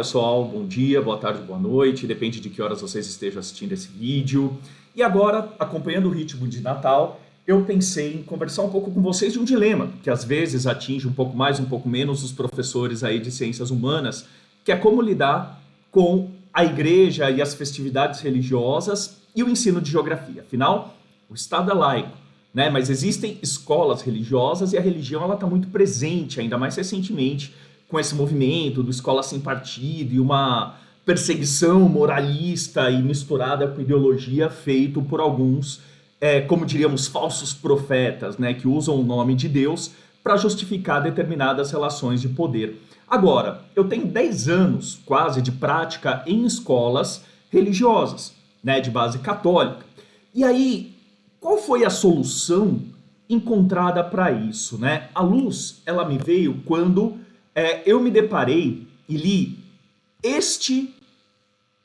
pessoal, bom dia, boa tarde, boa noite, depende de que horas vocês estejam assistindo esse vídeo. E agora, acompanhando o ritmo de Natal, eu pensei em conversar um pouco com vocês de um dilema, que às vezes atinge um pouco mais, um pouco menos os professores aí de ciências humanas, que é como lidar com a igreja e as festividades religiosas e o ensino de geografia. Afinal, o Estado é laico, né? Mas existem escolas religiosas e a religião ela está muito presente, ainda mais recentemente, com esse movimento do escola sem partido e uma perseguição moralista e misturada com ideologia feito por alguns, como diríamos, falsos profetas, né, que usam o nome de Deus para justificar determinadas relações de poder. Agora, eu tenho 10 anos quase de prática em escolas religiosas, né, de base católica. E aí, qual foi a solução encontrada para isso, né? A luz, ela me veio quando eu me deparei e li este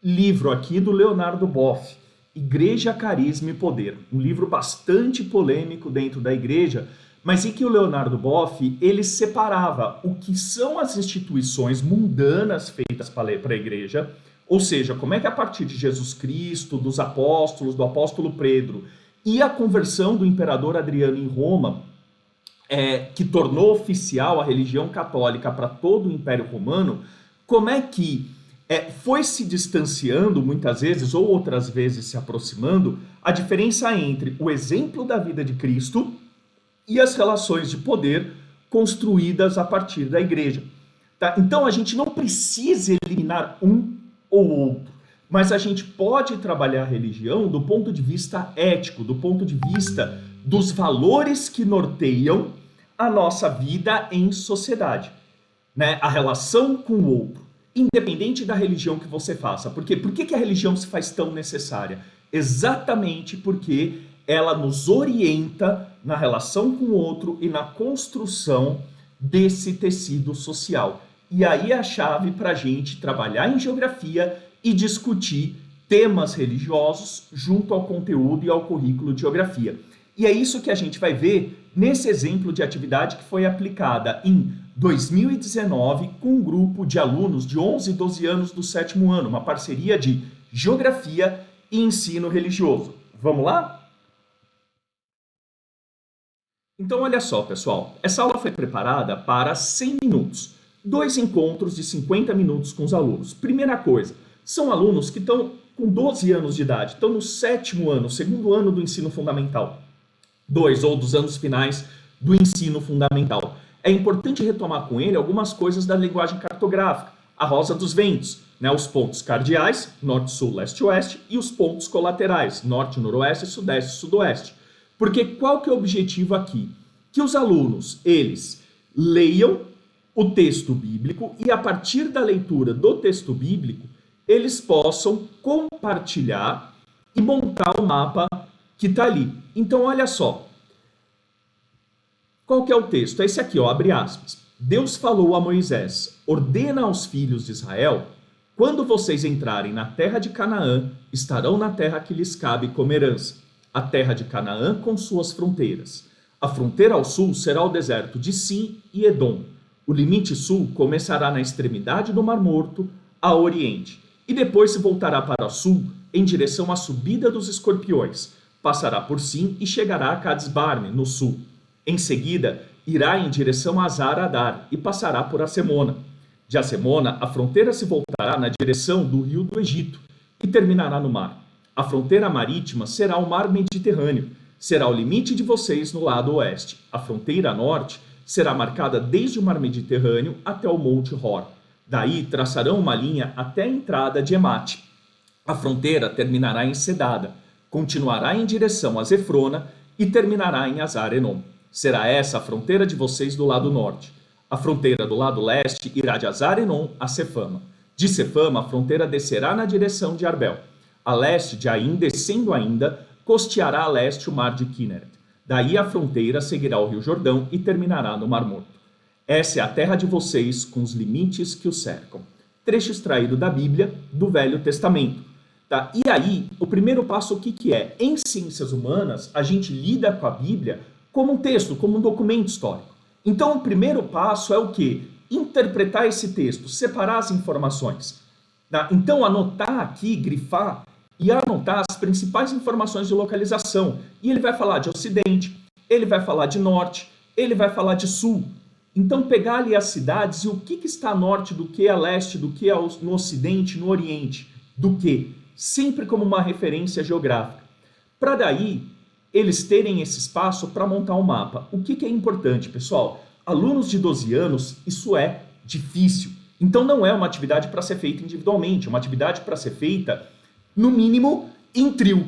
livro aqui do Leonardo Boff, Igreja, Carisma e Poder. Um livro bastante polêmico dentro da igreja, mas em que o Leonardo Boff, ele separava o que são as instituições mundanas feitas para a igreja, ou seja, como é que a partir de Jesus Cristo, dos apóstolos, do apóstolo Pedro, e a conversão do imperador Adriano em Roma, que tornou oficial a religião católica para todo o Império Romano, como é que foi se distanciando muitas vezes, ou outras vezes se aproximando, a diferença entre o exemplo da vida de Cristo e as relações de poder construídas a partir da igreja. Tá? Então a gente não precisa eliminar um ou outro, mas a gente pode trabalhar a religião do ponto de vista ético, do ponto de vista dos valores que norteiam a nossa vida em sociedade, né? A relação com o outro, independente da religião que você faça. Por quê? Por que a religião se faz tão necessária? Exatamente porque ela nos orienta na relação com o outro e na construção desse tecido social. E aí é a chave para a gente trabalhar em geografia e discutir temas religiosos junto ao conteúdo e ao currículo de geografia. E é isso que a gente vai ver nesse exemplo de atividade que foi aplicada em 2019 com um grupo de alunos de 11 e 12 anos do 7º ano, uma parceria de geografia e ensino religioso. Vamos lá? Então, olha só, pessoal, essa aula foi preparada para 100 minutos, 2 encontros de 50 minutos com os alunos. Primeira coisa, são alunos que estão com 12 anos de idade, estão no 7º ano, 2º ano do ensino fundamental. 2 ou dos anos finais do ensino fundamental. É importante retomar com ele algumas coisas da linguagem cartográfica, a rosa dos ventos, né? Os pontos cardeais, norte, sul, leste, oeste, e os pontos colaterais, norte, noroeste, sudeste, sudoeste. Porque qual que é o objetivo aqui? Que os alunos, eles leiam o texto bíblico e a partir da leitura do texto bíblico, eles possam compartilhar e montar o mapa que está ali. Então, olha só. Qual que é o texto? É esse aqui, ó, abre aspas. Deus falou a Moisés, ordena aos filhos de Israel, quando vocês entrarem na terra de Canaã, estarão na terra que lhes cabe como herança, a terra de Canaã com suas fronteiras. A fronteira ao sul será o deserto de Sim e Edom. O limite sul começará na extremidade do Mar Morto, a oriente, e depois se voltará para o sul, em direção à subida dos escorpiões. Passará por Sim e chegará a Cades Barne, no sul. Em seguida, irá em direção a Zar-Adar e passará por Acemona. De Acemona, a fronteira se voltará na direção do rio do Egito e terminará no mar. A fronteira marítima será o mar Mediterrâneo. Será o limite de vocês no lado oeste. A fronteira norte será marcada desde o mar Mediterrâneo até o Monte Hor. Daí traçarão uma linha até a entrada de Emate. A fronteira terminará em Sedada. Continuará em direção a Zefrona e terminará em Azar-Enom. Será essa a fronteira de vocês do lado norte. A fronteira do lado leste irá de Azar-Enom a Cefama. De Cefama, a fronteira descerá na direção de Arbel. A leste de Aim, descendo ainda, costeará a leste o mar de Kinneret. Daí a fronteira seguirá o rio Jordão e terminará no Mar Morto. Essa é a terra de vocês, com os limites que o cercam. Trecho extraído da Bíblia, do Velho Testamento. Tá? E aí, o primeiro passo, o que é? Em ciências humanas, a gente lida com a Bíblia como um texto, como um documento histórico. Então, o primeiro passo é o quê? interpretar esse texto, separar as informações. Tá? Então, anotar aqui, grifar e anotar as principais informações de localização. E ele vai falar de Ocidente, ele vai falar de Norte, ele vai falar de Sul. Então, pegar ali as cidades e o que está a norte, do que a leste, do que no Ocidente, no Oriente, do que? Sempre como uma referência geográfica. Para daí, eles terem esse espaço para montar um mapa. O que é importante, pessoal? Alunos de 12 anos, isso é difícil. Então, não é uma atividade para ser feita individualmente, é uma atividade para ser feita, no mínimo, em trio.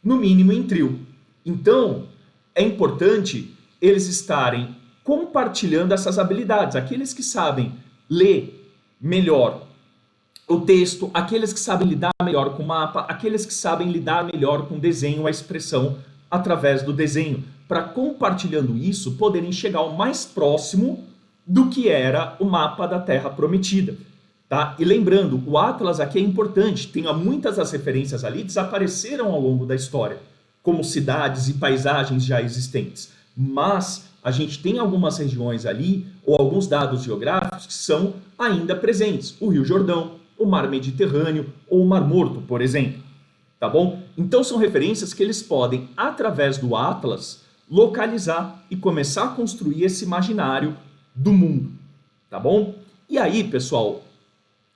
No mínimo, em trio. Então, é importante eles estarem compartilhando essas habilidades. Aqueles que sabem ler melhor o texto, aqueles que sabem lidar melhor com o mapa, aqueles que sabem lidar melhor com o desenho, a expressão através do desenho, para compartilhando isso poderem chegar ao mais próximo do que era o mapa da Terra Prometida. Tá? E lembrando, o Atlas aqui é importante, muitas das referências ali desapareceram ao longo da história, como cidades e paisagens já existentes. Mas a gente tem algumas regiões ali, ou alguns dados geográficos que são ainda presentes. O Rio Jordão, o Mar Mediterrâneo ou o Mar Morto, por exemplo. Tá bom? Então são referências que eles podem, através do Atlas, localizar e começar a construir esse imaginário do mundo. Tá bom? E aí, pessoal,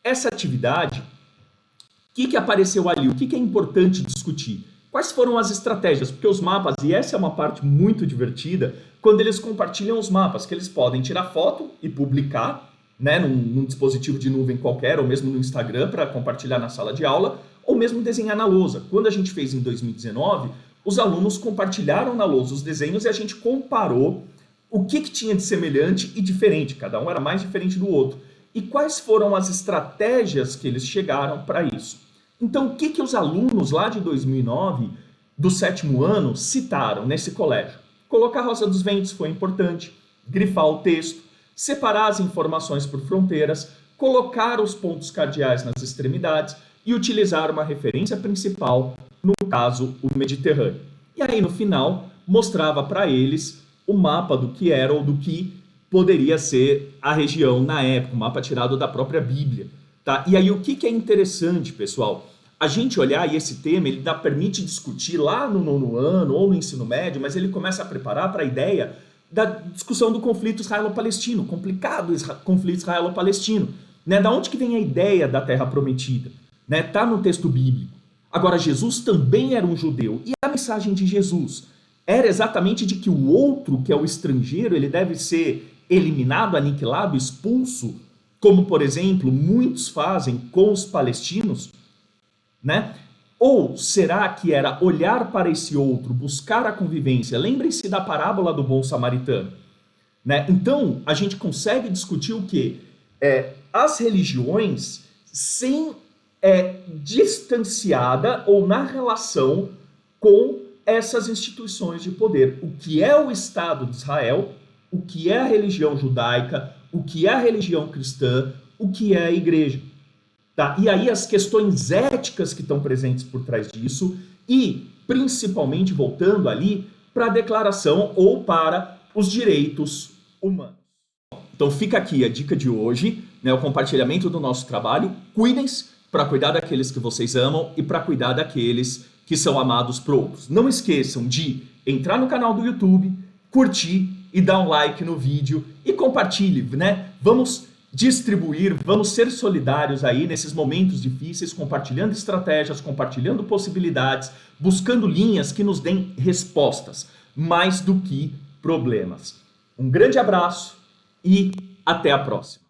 essa atividade, o que apareceu ali? O que é importante discutir? Quais foram as estratégias? Porque os mapas, e essa é uma parte muito divertida, quando eles compartilham os mapas, que eles podem tirar foto e publicar, né, num dispositivo de nuvem qualquer, ou mesmo no Instagram para compartilhar na sala de aula, ou mesmo desenhar na lousa. Quando a gente fez em 2019, os alunos compartilharam na lousa os desenhos e a gente comparou o que tinha de semelhante e diferente. Cada um era mais diferente do outro. E quais foram as estratégias que eles chegaram para isso? Então, o que os alunos lá de 2009, do 7º ano, citaram nesse colégio? Colocar a Rosa dos Ventos foi importante, grifar o texto, separar as informações por fronteiras, colocar os pontos cardeais nas extremidades e utilizar uma referência principal, no caso, o Mediterrâneo. E aí, no final, mostrava para eles o mapa do que era ou do que poderia ser a região na época, um mapa tirado da própria Bíblia. Tá? E aí, o que é interessante, pessoal? A gente olhar, e esse tema ele permite discutir lá no 9º ano ou no ensino médio, mas ele começa a preparar para a ideia da discussão do conflito israelo-palestino, complicado conflito israelo-palestino. Né? Da onde que vem a ideia da Terra Prometida? Né? Tá no texto bíblico. Agora, Jesus também era um judeu. E a mensagem de Jesus era exatamente de que o outro, que é o estrangeiro, ele deve ser eliminado, aniquilado, expulso, como, por exemplo, muitos fazem com os palestinos, né? Ou será que era olhar para esse outro, buscar a convivência? Lembrem-se da parábola do bom samaritano. Né? Então, a gente consegue discutir o quê? As religiões sem distanciada ou na relação com essas instituições de poder. O que é o Estado de Israel, o que é a religião judaica, o que é a religião cristã, o que é a igreja. Tá? E aí as questões éticas que estão presentes por trás disso e, principalmente, voltando ali para a declaração ou para os direitos humanos. Então fica aqui a dica de hoje, né, o compartilhamento do nosso trabalho. Cuidem-se para cuidar daqueles que vocês amam e para cuidar daqueles que são amados por outros. Não esqueçam de entrar no canal do YouTube, curtir e dar um like no vídeo e compartilhe, né? Vamos distribuir, vamos ser solidários aí nesses momentos difíceis, compartilhando estratégias, compartilhando possibilidades, buscando linhas que nos deem respostas, mais do que problemas. Um grande abraço e até a próxima.